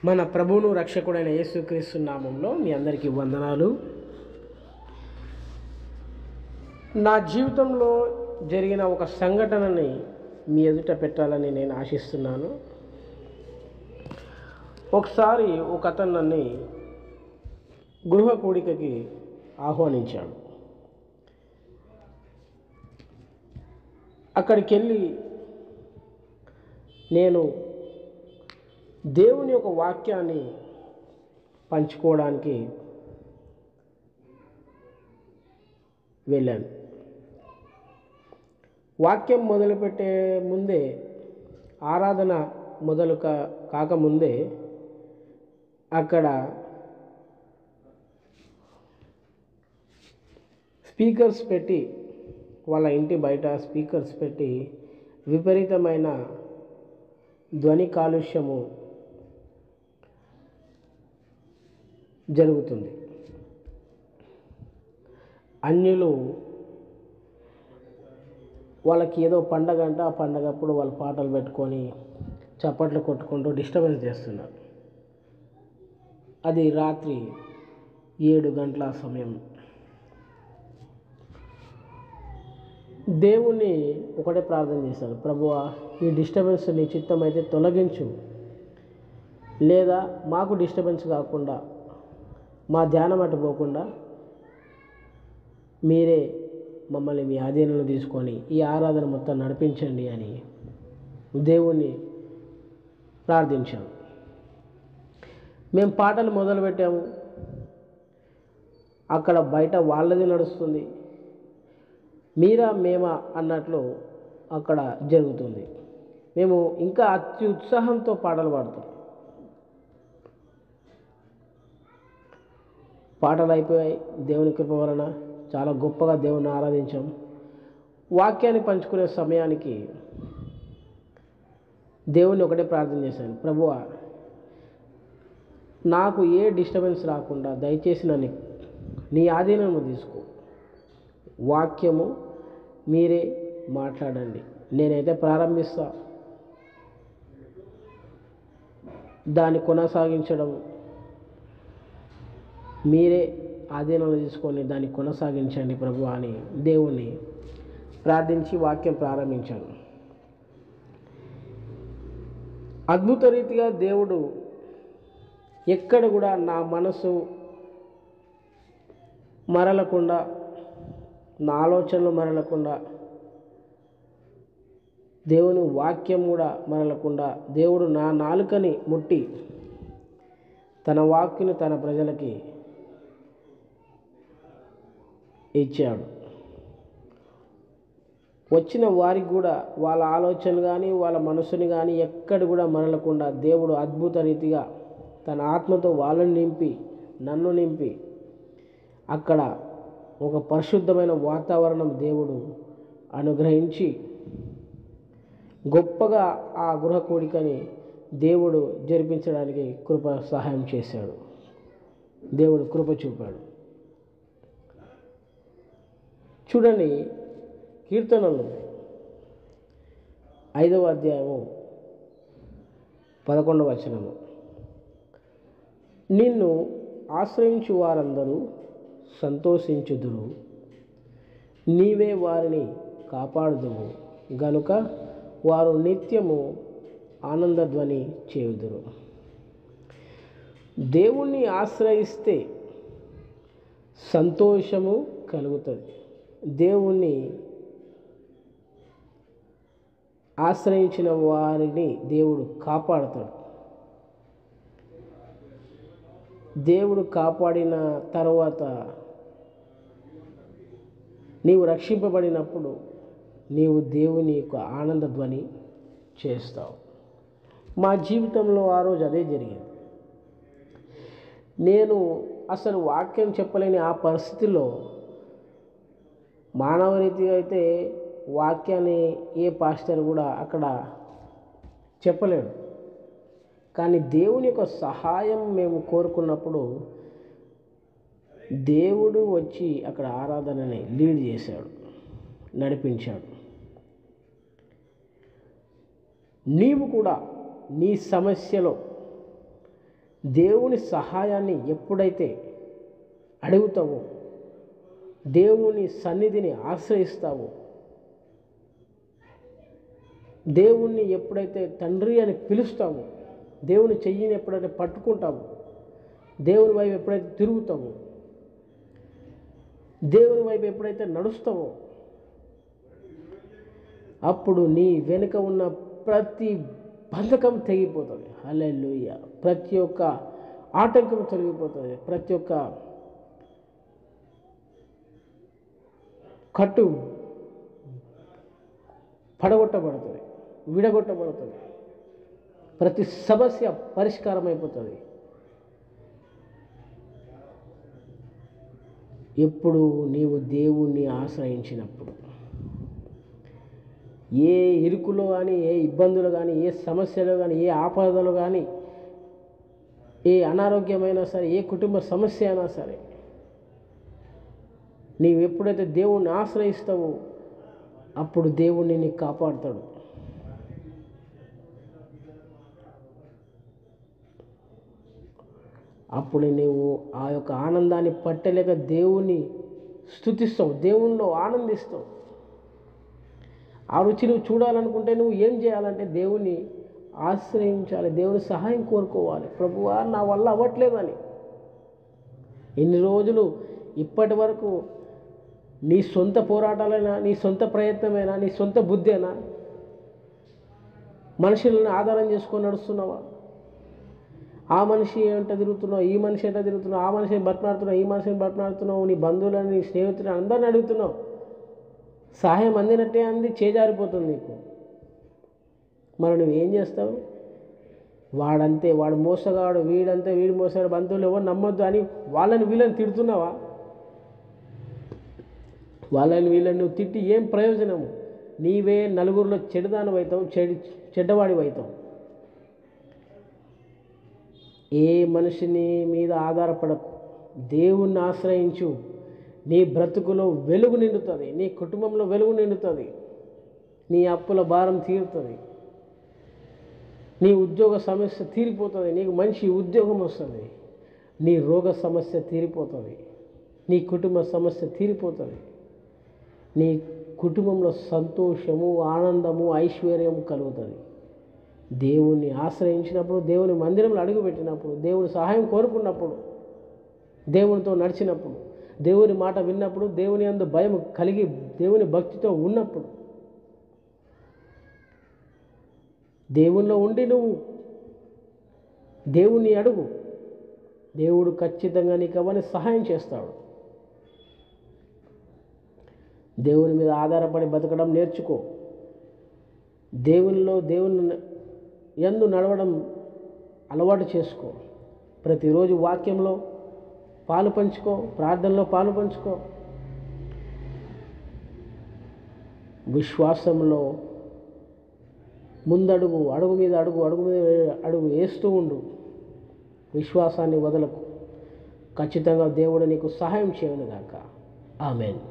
మన ప్రభువును రక్షకుడైన యేసుక్రీస్తు నామంలో మీ అందరికీ వందనాలు. నా జీవితంలో జరిగిన ఒక సంఘటనని మీ ఎదుట పెట్టాలని నేను ఆశిస్తున్నాను. ఒకసారి ఒక అతను నన్ను గృహ కూడికకి ఆహ్వానించాడు. అక్కడికి వెళ్ళి నేను దేవుని యొక్క వాక్యాన్ని పంచుకోవడానికి వెళ్ళాను. వాక్యం మొదలుపెట్టే ముందే, ఆరాధన మొదలు కాకముందే అక్కడ స్పీకర్స్ పెట్టి, వాళ్ళ ఇంటి బయట స్పీకర్స్ పెట్టి విపరీతమైన ధ్వని కాలుష్యము జరుగుతుంది. అన్యులు వాళ్ళకి ఏదో పండగ అంటే ఆ పండగప్పుడు వాళ్ళు పాటలు పెట్టుకొని చప్పట్లు కొట్టుకుంటూ డిస్టర్బెన్స్ చేస్తున్నారు. అది రాత్రి 7 గంటల సమయం. దేవుణ్ణి ఒకటే ప్రార్థన చేశాను, ప్రభువా, ఈ డిస్టర్బెన్స్ నీ చిత్తం అయితే తొలగించు, లేదా మాకు డిస్టర్బెన్స్ కాకుండా, మా ధ్యానం అటు పోకుండా మీరే మమ్మల్ని మీ ఆధీనంలో తీసుకొని ఈ ఆరాధన మొత్తం నడిపించండి అని దేవుణ్ణి ప్రార్థించాము. మేము పాటలు మొదలుపెట్టాము. అక్కడ బయట వాళ్ళది నడుస్తుంది, మీరా మేమా అన్నట్లు అక్కడ జరుగుతుంది. మేము ఇంకా అతి ఉత్సాహంతో పాటలు పాడుతాం. పాటలు అయిపోయాయి. దేవుని కృప వలన చాలా గొప్పగా దేవుని ఆరాధించాం. వాక్యాన్ని పంచుకునే సమయానికి దేవుని ఒకటే ప్రార్థన చేశాను, ప్రభువా, నాకు ఏ డిస్టర్బెన్స్ రాకుండా దయచేసి నన్ను నీ ఆధీనంలో తీసుకో, వాక్యము మీరే మాట్లాడండి, నేనైతే ప్రారంభిస్తా, దాన్ని కొనసాగించడం మీరే ఆధీనంలో తీసుకొని దాన్ని కొనసాగించండి ప్రభువా అని దేవుణ్ణి ప్రార్థించి వాక్యం ప్రారంభించాను. అద్భుత రీతిగా దేవుడు ఎక్కడ కూడా నా మనసు మరలకుండా, నా ఆలోచనలు మరలకుండా, దేవుని వాక్యం కూడా మరలకుండా దేవుడు నా నాలుకని ముట్టి తన వాక్యను తన ప్రజలకి ఇచ్చాడు. వచ్చిన వారికి కూడా వాళ్ళ ఆలోచనలు కానీ వాళ్ళ మనసుని కానీ ఎక్కడ కూడా మరలకుండా దేవుడు అద్భుత రీతిగా తన ఆత్మతో వాళ్ళని నింపి నన్ను నింపి అక్కడ ఒక పరిశుద్ధమైన వాతావరణం దేవుడు అనుగ్రహించి గొప్పగా ఆ గృహ కూడికని దేవుడు జరిపించడానికి కృప సహాయం చేశాడు. దేవుడు కృప చూపాడు. చూడండి, కీర్తనలు 5వ అధ్యాయము 11వ వచనము, నిన్ను ఆశ్రయించు వారందరూ సంతోషించుదురు, నీవే వారిని కాపాడుదువు గనుక వారు నిత్యము ఆనందధ్వని చేయుదురు. దేవుణ్ణి ఆశ్రయిస్తే సంతోషము కలుగుతుంది. దేవుణ్ణి ఆశ్రయించిన వారిని దేవుడు కాపాడుతాడు. దేవుడు కాపాడిన తర్వాత నీవు రక్షింపబడినప్పుడు నీవు దేవుని యొక్క ఆనందధ్వని చేస్తావు. మా జీవితంలో ఆ రోజు అదే జరిగింది. నేను అసలు వాక్యం చెప్పలేని ఆ పరిస్థితిలో, మానవ రీతిగా అయితే వాక్యాన్ని ఏ పాస్టర్ కూడా అక్కడ చెప్పలేడు. కానీ దేవుని యొక్క సహాయం మేము కోరుకున్నప్పుడు దేవుడు వచ్చి అక్కడ ఆరాధనని లీడ్ చేశాడు, నడిపించాడు. నీవు కూడా నీ సమస్యలో దేవుని సహాయాన్ని ఎప్పుడైతే అడుగుతావో, దేవుని సన్నిధిని ఆశ్రయిస్తావో, దేవుణ్ణి ఎప్పుడైతే తండ్రి అని పిలుస్తావో, దేవుని చెయ్యిని ఎప్పుడైతే పట్టుకుంటావో, దేవుని వైపు ఎప్పుడైతే తిరుగుతావో, దేవుని వైపు ఎప్పుడైతే నడుస్తావో, అప్పుడు నీ వెనుక ఉన్న ప్రతి బంధకం తెగిపోతుంది. హల్లెలూయా. ప్రతి ఒక్క ఆటంకం తొలగిపోతుంది. ప్రతి ఒక్క కట్టు పడగొట్టబడుతుంది, విడగొట్టబడుతుంది. ప్రతి సమస్య పరిష్కారం అయిపోతుంది. ఎప్పుడు నీవు దేవుణ్ణి ఆశ్రయించినప్పుడు, ఏ ఇరుకులో కానీ, ఏ ఇబ్బందులు కానీ, ఏ సమస్యలు కానీ, ఏ ఆపదలు కానీ, ఏ అనారోగ్యమైనా సరే, ఏ కుటుంబ సమస్య అయినా సరే, నీవు ఎప్పుడైతే దేవుణ్ణి ఆశ్రయిస్తావో అప్పుడు దేవుణ్ణి నీకు కాపాడుతాడు. అప్పుడు నీవు ఆ యొక్క ఆనందాన్ని పట్టలేక దేవుణ్ణి స్తుతిస్తావు, దేవునిలో ఆనందిస్తావు. ఆ రుచి నువ్వు చూడాలనుకుంటే నువ్వు ఏం చేయాలంటే దేవుణ్ణి ఆశ్రయించాలి, దేవుని సహాయం కోరుకోవాలి. ప్రభువా నా వల్ల అవ్వట్లేదని. ఎన్ని రోజులు ఇప్పటి వరకు నీ సొంత పోరాటాలైనా, నీ సొంత ప్రయత్నమైనా, నీ సొంత బుద్ధి అయినా మనుషులను ఆధారం చేసుకొని నడుస్తున్నావా? ఆ మనిషి ఏంట తిరుగుతున్నావు, ఈ మనిషి ఏంట తిరుగుతున్నావు, ఆ మనిషిని బతిమాడుతున్నావు, ఈ మనిషిని బతిమాడుతున్నావు, నీ బంధువులని, నీ స్నేహితులను అందరిని అడుగుతున్నావు. సహాయం అందినట్టే అంది, చేజారిపోతుంది నీకు. మరి నువ్వేం చేస్తావు? వాడంతే, వాడు మోసగాడు, వీడంతే, వీడు మోసగాడు, బంధువులు ఎవరు నమ్మొద్దు అని వాళ్ళని వీళ్ళని తిడుతున్నావా? వాళ్ళని వీళ్ళని నువ్వు తిట్టి ఏం ప్రయోజనము? నీవే నలుగురిలో చెడుదానం అవుతావు, చెడ్డవాడివి అవుతావు. ఏ మనిషిని మీద ఆధారపడకు, దేవుణ్ణి ఆశ్రయించు. నీ బ్రతుకులో వెలుగు నిండుతుంది, నీ కుటుంబంలో వెలుగు నిండుతుంది, నీ అప్పుల భారం తీరుతుంది, నీ ఉద్యోగ సమస్య తీరిపోతుంది, నీకు మంచి ఉద్యోగం వస్తుంది, నీ రోగ సమస్య తీరిపోతుంది, నీ కుటుంబ సమస్య తీరిపోతుంది, నీ కుటుంబంలో సంతోషము, ఆనందము, ఐశ్వర్యము కలుగుతుంది. దేవుణ్ణి ఆశ్రయించినప్పుడు, దేవుని మందిరంలో అడుగుపెట్టినప్పుడు, దేవుని సహాయం కోరుకున్నప్పుడు, దేవునితో నడిచినప్పుడు, దేవుని మాట విన్నప్పుడు, దేవుని యందు భయం కలిగి దేవుని భక్తితో ఉన్నప్పుడు, దేవునిలో ఉండి నువ్వు దేవుణ్ణి అడుగు, దేవుడు ఖచ్చితంగా నీకు అవన్నీ సహాయం చేస్తాడు. దేవుని మీద ఆధారపడి బతకడం నేర్చుకో. దేవుని యందు నడవడం అలవాటు చేసుకో. ప్రతిరోజు వాక్యంలో పాలు పంచుకో, ప్రార్థనలో పాలు పంచుకో. విశ్వాసంలో ముందడుగు, అడుగు మీద అడుగు వేస్తూ ఉండు. విశ్వాసాన్ని వదలకు. ఖచ్చితంగా దేవుడు నీకు సహాయం చేయనుగాక. ఆమేన్.